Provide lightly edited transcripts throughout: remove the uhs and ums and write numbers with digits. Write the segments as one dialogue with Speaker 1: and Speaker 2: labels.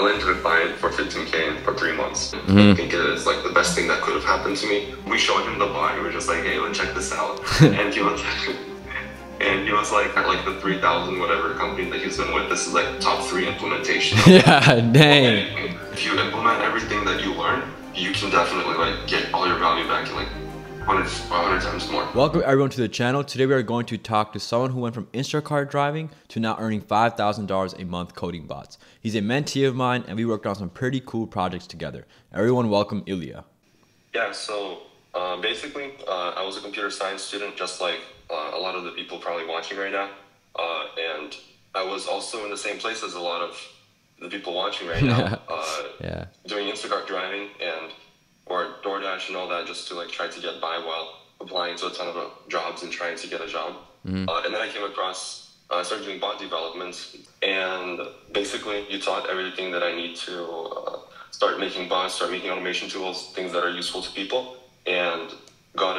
Speaker 1: I landed a client for 15K for 3 months. I
Speaker 2: Mm-hmm.
Speaker 1: think it is like the best thing that could have happened to me. We showed him the bot. We were just like, hey, let's check this out. And he was like, at like the 3,000 whatever company that he's been with, this is like top 3 implementation.
Speaker 2: Yeah, dang.
Speaker 1: If you implement everything that you learn, you can definitely like get all your value back in like 100 times more.
Speaker 2: Welcome everyone to the channel. Today we are going to talk to someone who went from Instacart driving to now earning $5,000 a month coding bots. He's a mentee of mine and we worked on some pretty cool projects together. Everyone welcome Ilya.
Speaker 1: Yeah, so basically I was a computer science student just like a lot of the people probably watching right now. And I was also in the same place as a lot of the people watching right now,
Speaker 2: Yeah.
Speaker 1: doing Instacart driving or DoorDash and all that just to like try to get by while applying to a ton of jobs and trying to get a job. And then I came across, started doing bot development, and basically you taught everything that I need to start making bots, start making automation tools, things that are useful to people, and got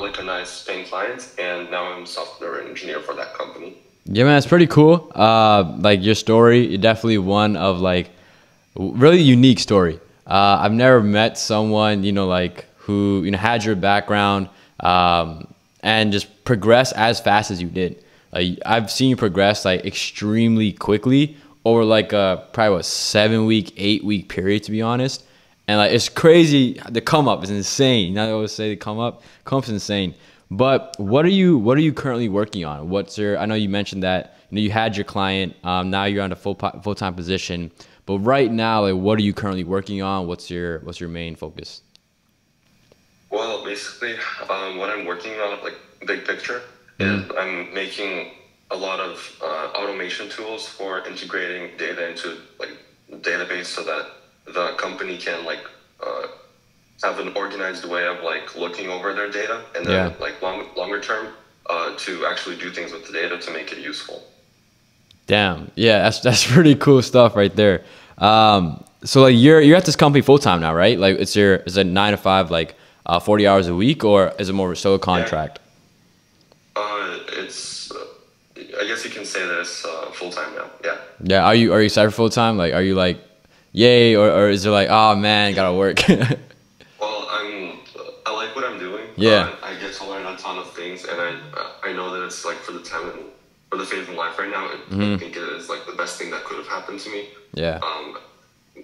Speaker 1: like a nice paying client, and now I'm a software engineer for that company.
Speaker 2: Yeah, man, it's pretty cool. Like your story, you're definitely one of like really unique story. I've never met someone, like who, had your background, and just progress as fast as you did. Like I've seen you progress like extremely quickly over like a probably 7-week, 8-week period, to be honest. And like, it's crazy. The come up is insane. I always say the come up's insane. But what are you currently working on? I know you mentioned that, you had your client, now you're on a full-time position. But right now, like, what are you currently working on? What's your main focus?
Speaker 1: Well, basically, what I'm working on, like big picture, is I'm making a lot of automation tools for integrating data into like database so that the company can like have an organized way of like looking over their data, and then like longer term to actually do things with the data to make it useful.
Speaker 2: Damn, yeah, that's pretty cool stuff right there. So like you're at this company full time now, right? Like is it 9 to 5, like 40 hours a week, or is it more of a solo contract?
Speaker 1: It's I guess you can say that it's full time now. Yeah.
Speaker 2: Yeah. Are you excited for full time? Like, are you like, yay, or is it like, oh man, gotta work?
Speaker 1: Well, I like what I'm doing.
Speaker 2: Yeah.
Speaker 1: I get to learn a ton of things, and I know that it's like for the time and for the phase in life right now. I think it is like the best thing that could have happened to me.
Speaker 2: Yeah.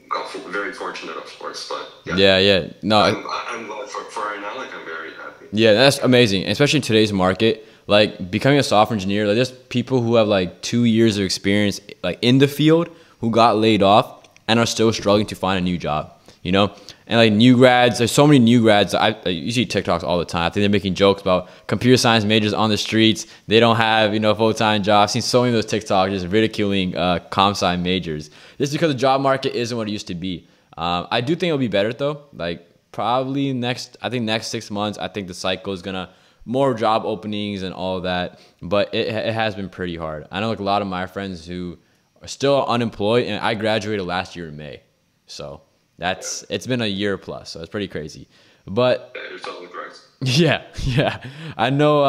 Speaker 1: Got very fortunate, of course, but
Speaker 2: yeah. No,
Speaker 1: I'm glad for right now. Like I'm very happy.
Speaker 2: Yeah, that's amazing, especially in today's market. Like becoming a software engineer, like there's people who have like 2 years of experience like in the field who got laid off and are still struggling to find a new job, And like new grads, there's so many new grads. You see TikToks all the time. I think they're making jokes about computer science majors on the streets. They don't have, full-time jobs. I've seen so many of those TikToks just ridiculing comp sci majors. Just because the job market isn't what it used to be. I do think it'll be better though. Like probably next 6 months, I think the cycle is gonna more job openings and all of that. But it has been pretty hard. I know like a lot of my friends who are still unemployed, and I graduated last year in May. So it's been a year plus, so it's pretty crazy. But
Speaker 1: You're totally correct.
Speaker 2: yeah. I know,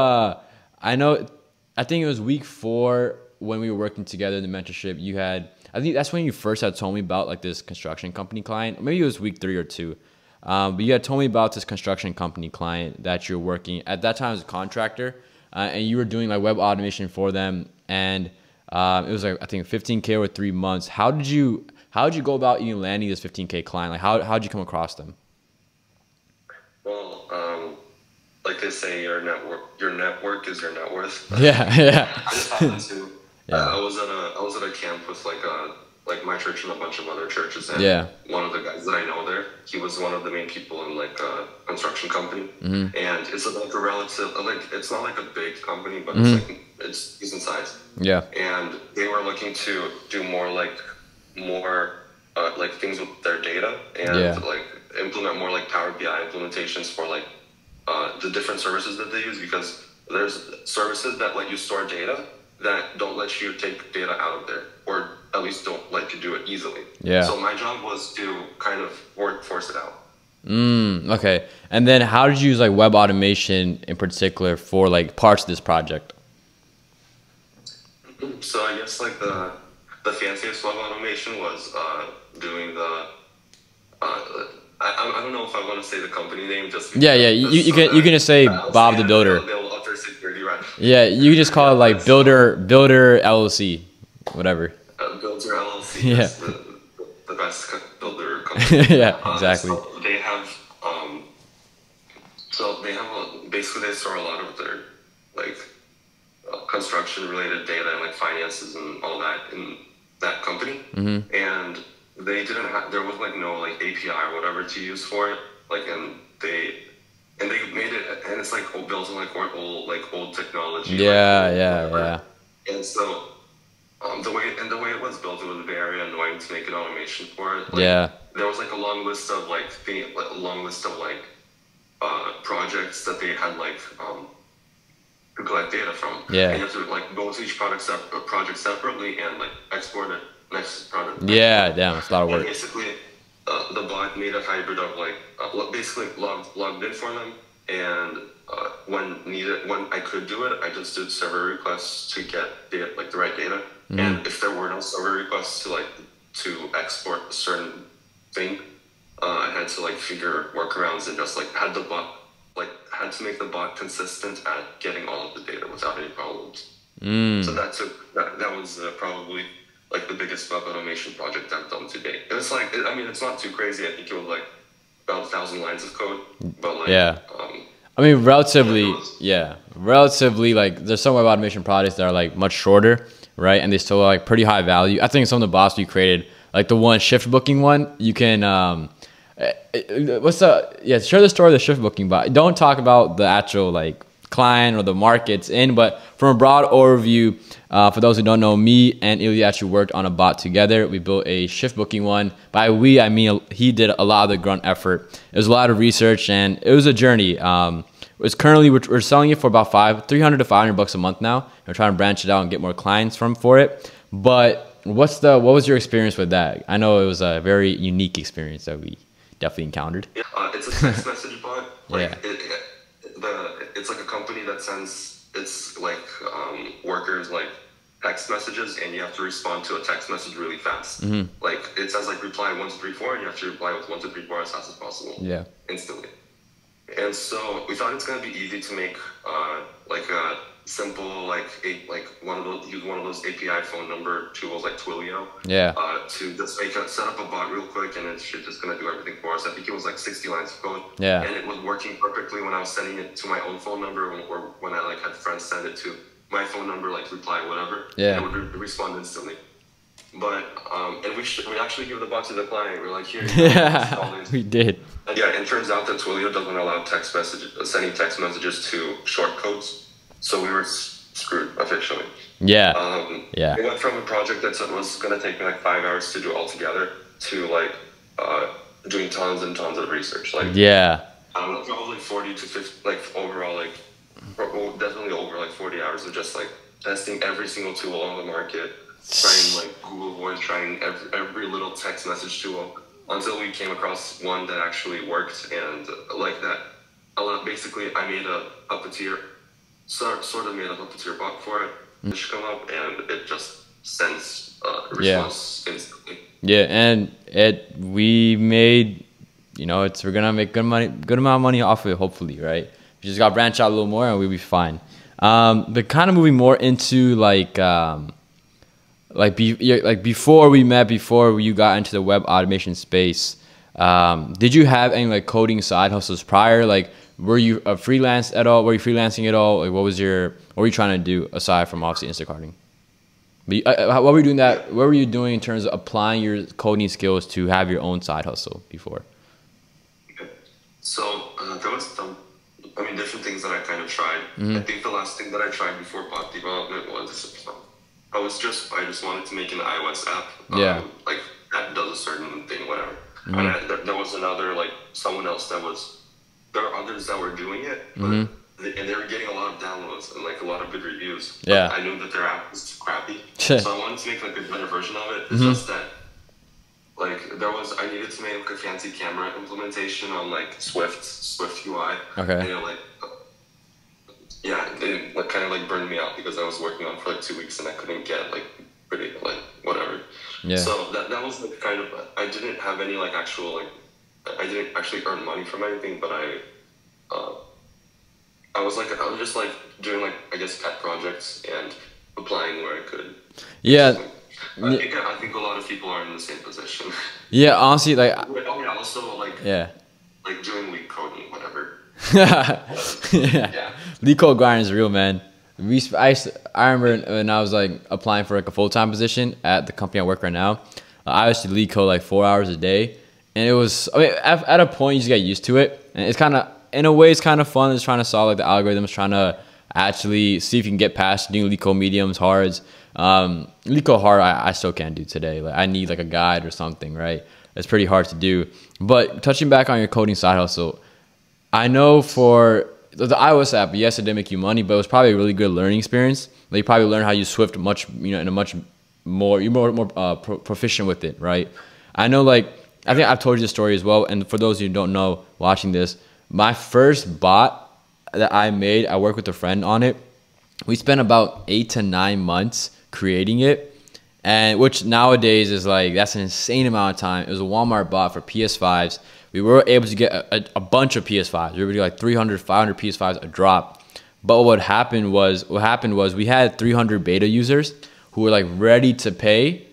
Speaker 2: I think it was week 4 when we were working together in the mentorship. I think that's when you first had told me about like this construction company client. Maybe it was week 3 or 2. But you had told me about this construction company client that you're working at that time as a contractor, and you were doing like web automation for them. And it was like, I think 15K over 3 months. How did you go about even landing this 15K client? Like how did you come across them?
Speaker 1: Well, like they say, your network is your net worth.
Speaker 2: Yeah.
Speaker 1: I just happened to. I was at a camp with like my church and a bunch of other churches, and one of the guys that I know there, he was one of the main people in like a construction company, and it's like a relative, like it's not like a big company, but it's decent size. Yeah. And they were looking to do more things with their data, and like implement more like Power BI implementations for like the different services that they use, because there's services that let you store data that don't let you take data out of there, or at least don't let you do it easily. Yeah. So my job was to kind of force it out.
Speaker 2: Okay. And then how did you use like web automation in particular for like parts of this project?
Speaker 1: So I guess like the fanciest web automation was doing the. I don't know if I want to say the company name just.
Speaker 2: Yeah, yeah. You can just say Bob the Builder.
Speaker 1: They'll utter security, right?
Speaker 2: Yeah, you just call it like Builder LLC, whatever.
Speaker 1: Builder LLC.
Speaker 2: Yeah.
Speaker 1: Is the best builder company.
Speaker 2: Yeah, exactly.
Speaker 1: So they have basically they store a lot of their like construction related data and like finances and all that in that company.
Speaker 2: Mm-hmm.
Speaker 1: And they didn't have, there was like no like API or whatever to use for it. Like, and they made it, and it's like built on like old technology.
Speaker 2: Yeah,
Speaker 1: like,
Speaker 2: yeah.
Speaker 1: And so the way it was built, it was very annoying to make an automation for it. Like,
Speaker 2: Yeah.
Speaker 1: There was like a long list of projects that they had like to collect data from.
Speaker 2: Yeah.
Speaker 1: And you have to like go to each project separately and like export it next product.
Speaker 2: Yeah, damn, it's a lot of work.
Speaker 1: And basically, the bot made a hybrid of like basically logged in for them, and when I could do it, I just did server requests to get the right data.
Speaker 2: Mm-hmm.
Speaker 1: And if there were no server requests to export a certain thing, I had to like figure workarounds and just like had to make the bot consistent at getting all of the data without any problems. So that was probably like the biggest web automation project I've done to date. It was like, I mean, it's not too crazy. I think it was like about 1,000 lines of code, but like,
Speaker 2: yeah. I mean, relatively, like, there's some web automation projects that are like much shorter, right? And they still are like pretty high value. I think some of the bots we created, like the one shift booking one, you can, share the story of the shift booking bot. Don't talk about the actual like client or the markets in, but from a broad overview, for those who don't know, me and Ilya actually worked on a bot together. We built a shift booking one. By we, I mean he did a lot of the grunt effort. It was a lot of research and it was a journey. It's currently we're selling it for about $300 to $500 a month now. We're trying to branch it out and get more clients for it. But what was your experience with that? I know it was a very unique experience that we definitely encountered.
Speaker 1: Yeah, it's a text message bot. Like,
Speaker 2: yeah.
Speaker 1: It's like a company that sends its like workers like text messages, and you have to respond to a text message really fast.
Speaker 2: Mm-hmm.
Speaker 1: Like it says like reply 1 2 3 4, and you have to reply with 1 2 3 4 as fast as possible.
Speaker 2: Yeah.
Speaker 1: Instantly. And so we thought it's gonna be easy to make like a simple use one of those API phone number tools like Twilio.
Speaker 2: Yeah.
Speaker 1: To just set up a bot real quick, and it's just gonna do everything for us. I think it was like 60 lines of code.
Speaker 2: Yeah.
Speaker 1: And it was working perfectly when I was sending it to my own phone number, or when I like had friends send it to my phone number, like reply whatever.
Speaker 2: Yeah.
Speaker 1: And it would respond instantly. But and we actually give the bot to the client. We're like, here.
Speaker 2: Yeah. We did.
Speaker 1: And yeah, and it turns out that Twilio doesn't allow sending text messages to short codes. So we were screwed officially.
Speaker 2: Yeah. Yeah.
Speaker 1: We went from a project that was going to take me like 5 hours to do altogether to like doing tons and tons of research. Like probably 40 to 50, like overall, like definitely over like 40 hours of just like testing every single tool on the market, trying like Google Voice, trying every little text message tool until we came across one that actually worked, and like that. Basically, I made a Puppeteer. Sort of made a Puppeteer bot for it. It should come up, and it just sends a response instantly. Yeah,
Speaker 2: and we made, we're gonna make good amount of money off of it, hopefully, right? We just gotta branch out a little more, and we'll be fine. But kind of moving more into before we met, before you got into the web automation space, did you have any like coding side hustles prior? Like, were you freelance at all? Were you freelancing at all? Like, what were you trying to do aside from obviously Instacarting? What were you doing what were you doing in terms of applying your coding skills to have your own side hustle before?
Speaker 1: Okay. So there was different things that I kind of tried. Mm-hmm. I think the last thing that I tried before bot development was I just wanted to make an iOS app. Like that does a certain thing, whatever. Mm-hmm. And there was another, like someone else there are others that were doing it, but and they were getting a lot of downloads and like a lot of good reviews.
Speaker 2: Yeah.
Speaker 1: But I knew that their app was crappy. So I wanted to make like a better version of it. It's just that like I needed to make like a fancy camera implementation on like Swift UI.
Speaker 2: Okay.
Speaker 1: And it kind of like burned me out because I was working on it for like 2 weeks and I couldn't get like pretty like whatever.
Speaker 2: Yeah.
Speaker 1: So that was like kind of, I didn't have any like actual like, I didn't actually earn money from anything, but uh, I was just like doing like I guess pet projects and applying where I could.
Speaker 2: Yeah.
Speaker 1: I think a lot of people are in the same position.
Speaker 2: Yeah, honestly, like,
Speaker 1: Oh yeah, also
Speaker 2: yeah.
Speaker 1: like doing leak coding, whatever.
Speaker 2: Yeah.
Speaker 1: Yeah.
Speaker 2: Lead code grind is real, man. I remember when I was like applying for like a full-time position at the company I work right now. I used to lead code like 4 hours a day, and it was, I mean, at a point you just get used to it, and it's kind of, in a way, it's kind of fun. It's trying to solve like the algorithms, trying to actually see if you can get past doing lead code mediums, hards. Lead code hard, I still can't do today. Like I need like a guide or something, right? It's pretty hard to do. But touching back on your coding side hustle, I know for the iOS app, yes, it did make you money, but it was probably a really good learning experience. Like you probably learned how you Swift much, you know, in a much more, you're more proficient with it, right? I know, like, I think I've told you the story as well. And for those of you who don't know, watching this, my first bot that I made, I worked with a friend on it. We spent about 8 to 9 months creating it, and which nowadays is like, that's an insane amount of time. It was a Walmart bot for PS5s. We were able to get a bunch of PS5s. We were doing like 300, 500 PS5s a drop. But what happened was we had 300 beta users who were like ready to pay,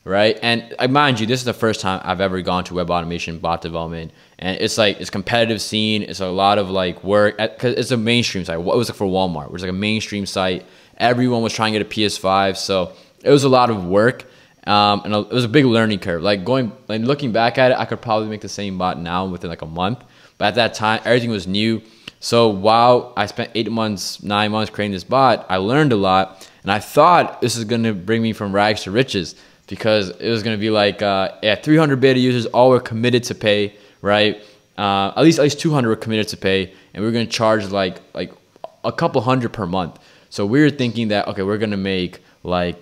Speaker 2: right? And mind you, this is the first time I've ever gone to web automation, bot development, and it's like, it's competitive scene. It's a lot of like work, because it's a mainstream site. It was like for Walmart, which is like a mainstream site. Everyone was trying to get a PS5, so it was a lot of work. And it was a big learning curve. Like looking back at it, I could probably make the same bot now within like a month. But at that time, everything was new. So while I spent 8 months, 9 months creating this bot, I learned a lot. And I thought this is going to bring me from rags to riches, because it was going to be like, 300 beta users, all were committed to pay, right? At least 200 were committed to pay. And we were going to charge like a couple hundred per month. So we were thinking that, okay, we're going to make like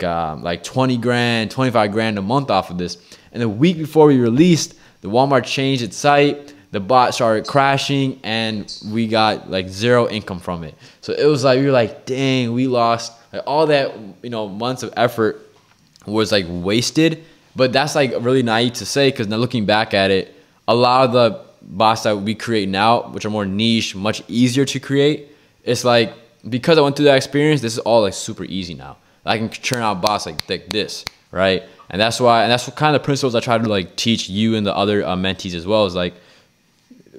Speaker 2: 20 grand, 25 grand a month off of this. And the week before we released, the Walmart changed its site, the bot started crashing, and we got like zero income from it. So it was like, we were like, dang, we lost like all that, you know, months of effort was like wasted. But that's like really naive to say, because now looking back at it, a lot of the bots that we create now, which are more niche, much easier to create, it's like, because I went through that experience, this is all like super easy now. I can churn out bots like this, right? And that's why, and that's what kind of principles I try to like teach you and the other mentees as well, is like,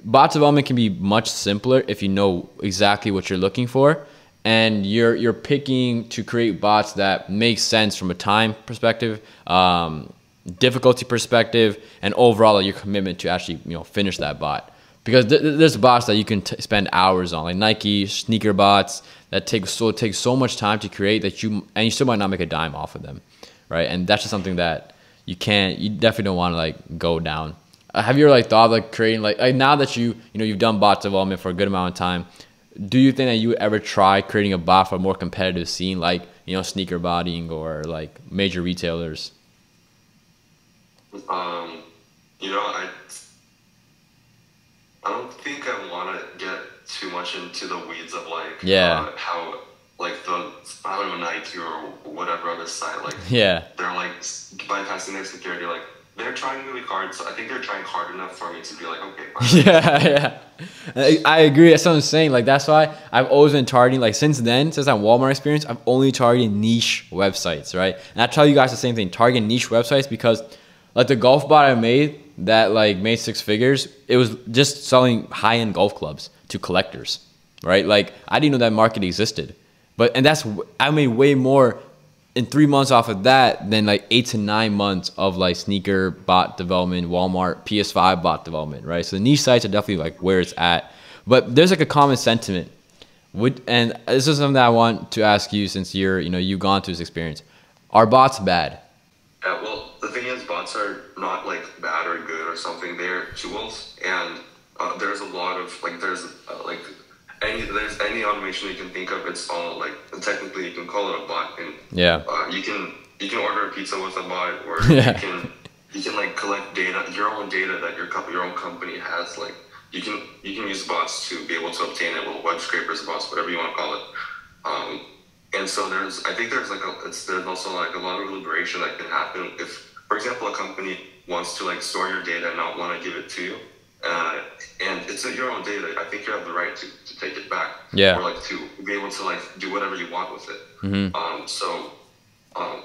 Speaker 2: bot development can be much simpler if you know exactly what you're looking for, and you're picking to create bots that make sense from a time perspective, difficulty perspective, and overall your commitment to actually, you know, finish that bot. Because there's bots that you can spend hours on, like Nike sneaker bots that take so much time to create that you still might not make a dime off of them, right? And that's just something that you definitely don't want to like go down. Have you ever like thought of like creating like now that you've done bot development for a good amount of time, do you think that you would ever try creating a bot for a more competitive scene, like, you know, sneaker botting or like major retailers?
Speaker 1: You know, I don't think I want to get too much into the weeds of like how like I don't know, Nike or whatever other site, like
Speaker 2: yeah,
Speaker 1: they're like bypassing their security, like they're trying really hard. So I think they're trying hard enough for me to be like, okay, fine.
Speaker 2: Yeah. I agree. That's what I'm saying. Like that's why I've always been targeting, like since that Walmart experience, I've only targeted niche websites, right? And I tell you guys the same thing, target niche websites, because like the golf bot I made that like made 6 figures, it was just selling high-end golf clubs to collectors, right? Like I didn't know that market existed, I made way more in 3 months off of that than like 8 to 9 months of like sneaker bot development, Walmart PS5 bot development, right? So the niche sites are definitely like where it's at. But there's like a common sentiment, and this is something that I want to ask you, since you've gone through this experience. Are bots bad?
Speaker 1: Yeah, well, the thing is, bots are not like bad or good or something. They're tools, and there's a lot of like there's any automation you can think of. It's all like, technically you can call it a bot, and you can order a pizza with a bot, or you can like collect data, your own data that your own company has. Like you can use bots to be able to obtain it, well, web scrapers, bots, whatever you want to call it. And so I think there's there's also like a lot of liberation that can happen if, for example, a company wants to like store your data and not want to give it to you, and it's your own data. I think you have the right to take it back,
Speaker 2: Yeah.
Speaker 1: or like to be able to like do whatever you want with it.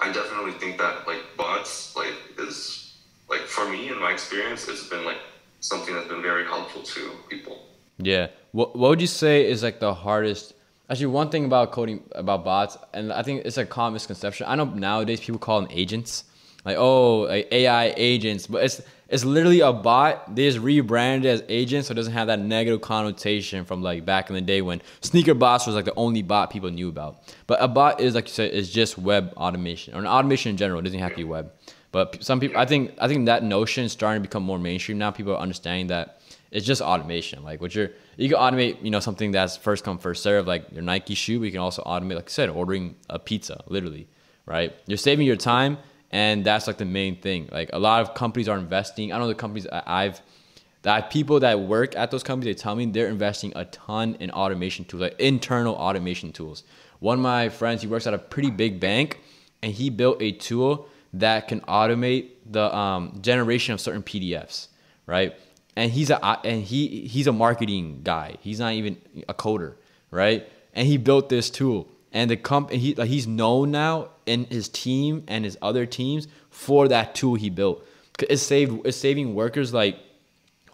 Speaker 1: I definitely think that like bots like is like, for me in my experience, it's been like something that's been very helpful to people.
Speaker 2: Yeah. What would you say is like the hardest? Actually, one thing about coding about bots, and I think it's a common misconception. I know nowadays people call them agents, like, oh, like AI agents, but it's literally a bot. They just rebranded it as agents, so it doesn't have that negative connotation from like back in the day when sneaker bots was like the only bot people knew about. But a bot is, like you said, is just web automation or an automation in general. It doesn't have to be web. But some people, I think that notion is starting to become more mainstream now. People are understanding that it's just automation. Like you can automate, something that's first come first serve, like your Nike shoe. But you can also automate, like I said, ordering a pizza, literally, right? You're saving your time, and that's like the main thing. Like a lot of companies are investing. I know the companies that people that work at those companies, they tell me they're investing a ton in automation tools, like internal automation tools. One of my friends, he works at a pretty big bank, and he built a tool that can automate the generation of certain PDFs, right? And he's a marketing guy. He's not even a coder, right? And he built this tool, and he's known now in his team and his other teams for that tool he built. It's saving workers like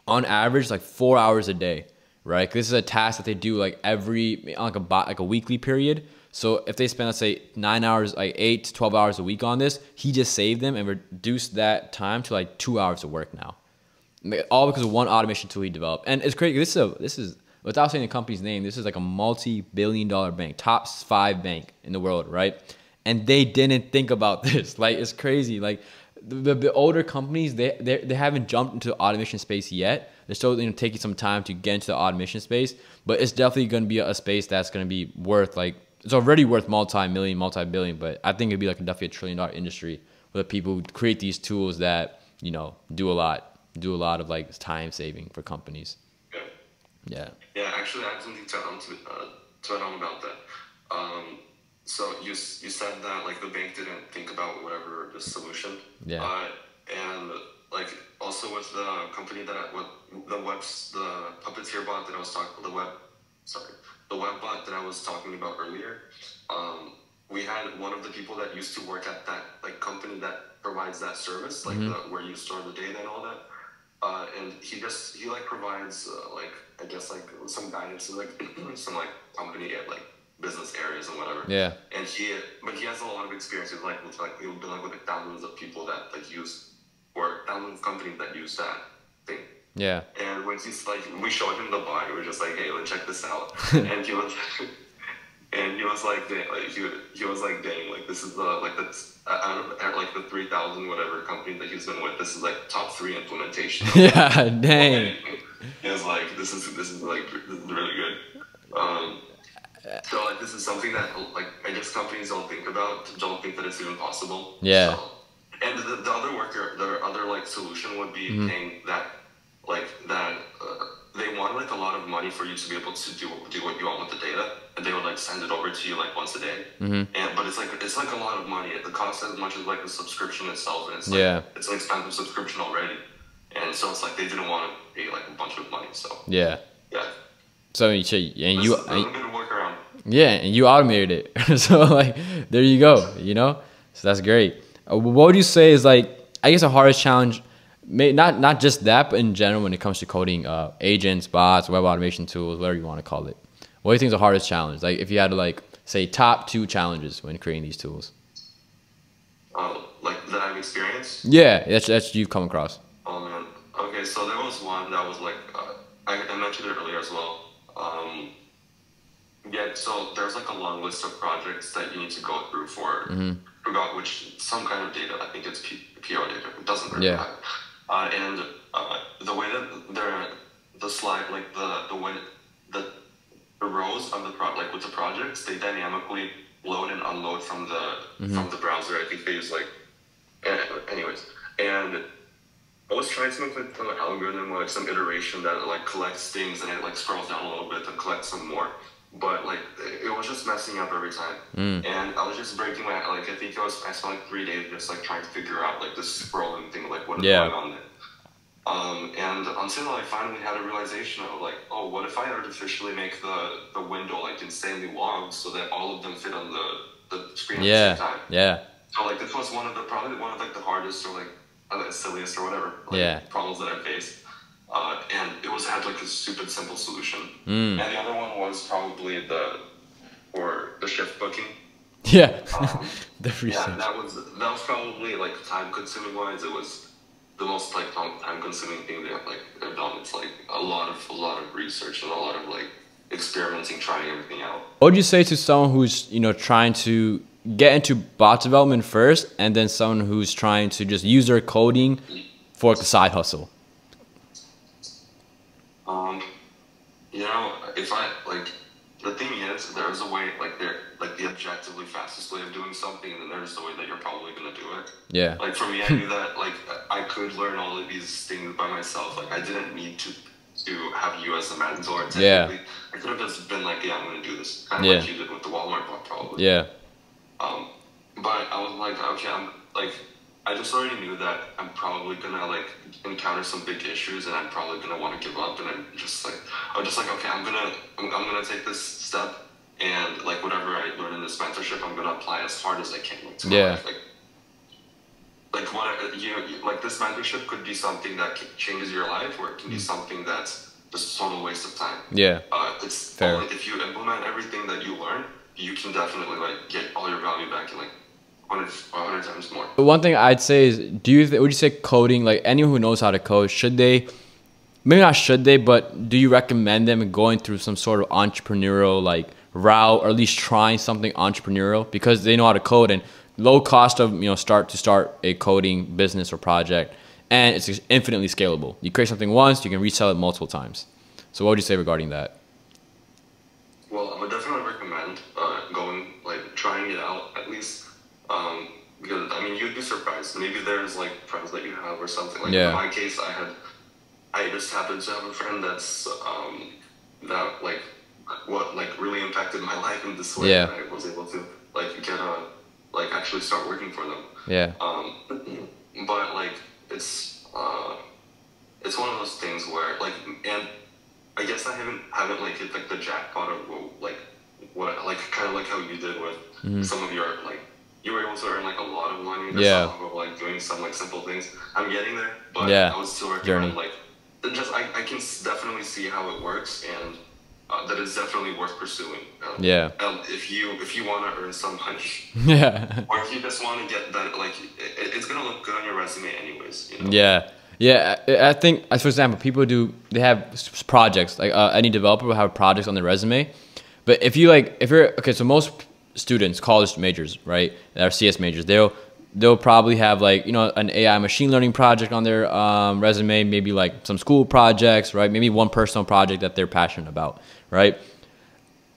Speaker 2: on average like 4 hours a day, right? 'Cause this is a task that they do like like a weekly period. So if they spend, let's say, 9 hours, like 8 to 12 hours a week on this, he just saved them and reduced that time to like 2 hours of work now. All because of one automation tool he developed. And it's crazy. This is without saying the company's name, this is like a multi-billion-dollar bank, top 5 bank in the world, right? And they didn't think about this. Like, it's crazy. Like the older companies, they haven't jumped into the automation space yet. They're still taking some time to get into the automation space, but it's definitely going to be a space that's going to be worth like, it's already worth multi-million, multi-billion, but I think it'd be like definitely a $1 trillion industry with people who create these tools that do a lot of like time saving for companies. Yeah.
Speaker 1: Yeah, actually, I have something to add on about that. So you said that like the bank didn't think about whatever the solution.
Speaker 2: Yeah.
Speaker 1: And like also with the company the Puppeteer bot that I was talking, the web bot that I was talking about earlier. We had one of the people that used to work at that like company that provides that service, like where you store the data and all that. And he like provides like, I guess like some guidance to like some like company at like business areas and whatever.
Speaker 2: Yeah.
Speaker 1: And he has a lot of experience with he'll be like with like thousands of people that like use, or thousands of companies that use that thing.
Speaker 2: Yeah.
Speaker 1: And when he's like, we showed him the bot, we were just like, hey, let's check this out. And he was like, dang, like this is the like that's I don't know, like the 3,000 whatever company that he's been with. This is like top 3 implementation.
Speaker 2: Yeah, dang.
Speaker 1: He was like, this is really good. So like this is something that like I guess companies don't think that it's even possible.
Speaker 2: Yeah.
Speaker 1: So, and the other like solution would be paying that they want like a lot of money for you to be able to do what you want with the data, and they would like send it over to you like once a day. But it's like a lot of money. It costs as much as like the subscription itself, and it's like it's an expensive subscription already. And so it's like they didn't want to pay like a bunch of money. So yeah.
Speaker 2: So and you
Speaker 1: workaround.
Speaker 2: Yeah, and you automated it. So like there you go. So that's great. What would you say is like, I guess, the hardest challenge? Not just that, but in general when it comes to coding agents, bots, web automation tools, whatever you want to call it. What do you think is the hardest challenge? Like if you had to like say top 2 challenges when creating these tools.
Speaker 1: Like that I've experienced?
Speaker 2: Yeah, that's you've come across.
Speaker 1: Oh man. Okay, so there was one that was like I mentioned it earlier as well. So there's like a long list of projects that you need to go through forgot which some kind of data. I think it's PR data. It doesn't really matter. And the way that the slide, like the way the rows of the like with the projects, they dynamically load and unload from the browser. I think they use like anyways. And I was trying to make like some algorithm, like some iteration that like collects things and it like scrolls down a little bit to collect some more. but like it was just messing up every time. And I was just breaking my like I think I spent like 3 days just like trying to figure out like this scrolling thing, like what is going on there. And until I finally had a realization of like, oh, what if I artificially make the window like insanely long so that all of them fit on the screen at the same time?
Speaker 2: Yeah.
Speaker 1: So like this was probably one of like the hardest or like silliest or whatever like, problems that I faced. And it had like a stupid simple solution. And the other one was probably the shift booking.
Speaker 2: Yeah.
Speaker 1: That was probably like time consuming wise. It was the most like time consuming thing that like I've done. It's like a lot of research and a lot of like experimenting, trying everything out.
Speaker 2: What would you say to someone who's, you know, trying to get into bot development first, and then someone who's trying to just use their coding for like a side hustle?
Speaker 1: You know, if I like, the thing is, there's a way like the objectively fastest way of doing something, and then there's the way that you're probably gonna do it.
Speaker 2: Yeah.
Speaker 1: Like for me, I knew that like I could learn all of these things by myself. Like I didn't need to have you as a mentor. Technically.
Speaker 2: Yeah.
Speaker 1: I could have just been like, yeah, I'm gonna do this, kind of like you did with the Walmart bot, probably.
Speaker 2: Yeah.
Speaker 1: But I was like, okay, I just already knew that I'm probably gonna like encounter some big issues, and I'm probably gonna want to give up. And I was just like, okay, I'm gonna take this step, and like whatever I learn in this mentorship, I'm gonna apply as hard as I can. Like, to my life. Like what like this mentorship could be something that changes your life, or it can be something that's just a total waste of time.
Speaker 2: Yeah.
Speaker 1: It's fair. Only if you implement everything that you learn, you can definitely like get all your value back in like 100 times more.
Speaker 2: But one thing I'd say is, would you say coding, like anyone who knows how to code, maybe not should they, but do you recommend them going through some sort of entrepreneurial like route, or at least trying something entrepreneurial, because they know how to code, and low cost of, you know, start a coding business or project, and it's infinitely scalable. You create something once, you can resell it multiple times. So what would you say regarding that?
Speaker 1: Well, I would definitely recommend trying it out at least, because I mean you'd be surprised. Maybe there's like friends that you have or something. Like in my case, I just happened to have a friend that's that like what like really impacted my life in this way. That I was able to like get actually start working for them.
Speaker 2: Yeah.
Speaker 1: But like it's one of those things where like, and I guess I haven't like hit like the jackpot of like what like kind of like how you did with some of your like, you were able to earn like a lot of money just off of like doing some like simple things. I'm getting there, but I was still working on like just I can definitely see how it works, and that it's definitely worth pursuing. If you want to earn some money, or if you just want to get that, like it's gonna look good on your resume anyways. You know?
Speaker 2: Yeah. I think, for example, they have projects, like any developer will have projects on their resume. But if you're okay, so most students, college majors, right, that are CS majors, they'll probably have like, you know, an AI machine learning project on their resume, maybe like some school projects, right? Maybe one personal project that they're passionate about, right?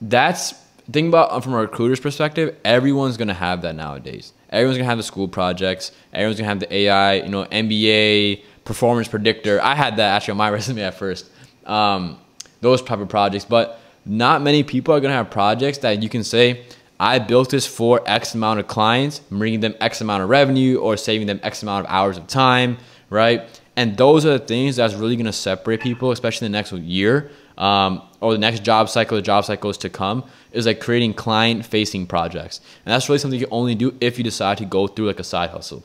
Speaker 2: Think about from a recruiter's perspective, everyone's gonna have that nowadays. Everyone's gonna have the school projects. Everyone's gonna have the AI, you know, MBA, performance predictor. I had that actually on my resume at first. Those type of projects, but not many people are gonna have projects that you can say, I built this for X amount of clients, bringing them X amount of revenue or saving them X amount of hours of time, right? And those are the things that's really gonna separate people, especially in the next year, or the next job cycle, the job cycles to come, is like creating client-facing projects. And that's really something you can only do if you decide to go through like a side hustle.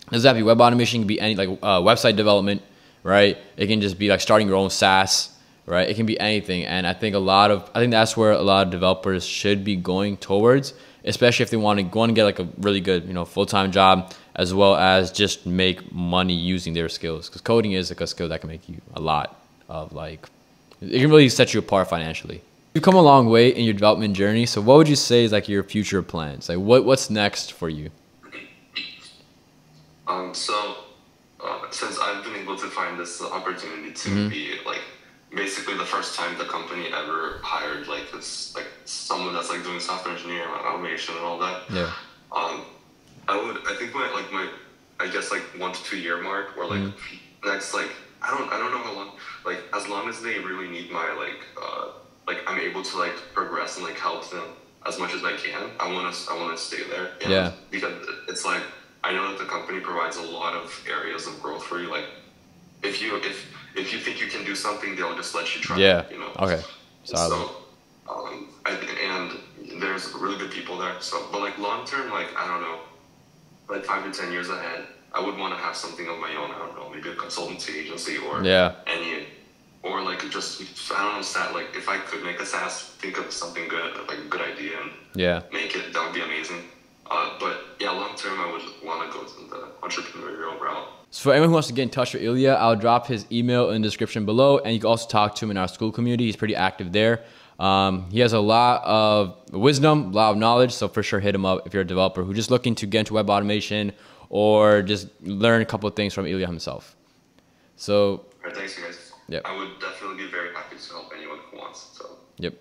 Speaker 2: It doesn't have to be web automation, it can be any like website development, right? It can just be like starting your own SaaS, right? It can be anything. And I think that's where a lot of developers should be going towards, especially if they want to get like a really good, you know, full-time job, as well as just make money using their skills. Because coding is like a skill that can make you a lot of like, it can really set you apart financially. You've come a long way in your development journey. So what would you say is like your future plans? Like what's next for you?
Speaker 1: Since I've been able to find this opportunity to be like basically the first time the company ever hired like this, like someone that's like doing software engineering, automation and all that. I think my I guess like 1 to 2 year mark, or like next, like I don't know how long, like as long as they really need my like like I'm able to like progress and like help them as much as I can, I want to stay there. And
Speaker 2: Yeah.
Speaker 1: because it's like I know that the company provides a lot of areas of growth for you. Like if you think you can do something, they'll just let you try.
Speaker 2: Yeah.
Speaker 1: You know.
Speaker 2: Okay.
Speaker 1: So, and there's really good people there. So, but like long term, like I don't know, like 5 to 10 years ahead, I would want to have something of my own. I don't know, maybe a consultancy agency or or like just I don't know, like if I could make a SaaS, think of something good, like a good idea, and make it. That would be amazing. But yeah, long term, I would want to go to the entrepreneurial route.
Speaker 2: So for anyone who wants to get in touch with Ilya, I'll drop his email in the description below, and you can also talk to him in our school community. He's pretty active there. He has a lot of wisdom, a lot of knowledge, so for sure hit him up if you're a developer who's just looking to get into web automation or just learn a couple of things from Ilya himself. So,
Speaker 1: all right, thanks, you guys.
Speaker 2: Yep.
Speaker 1: I would definitely be very happy to help anyone who wants. So.
Speaker 2: Yep.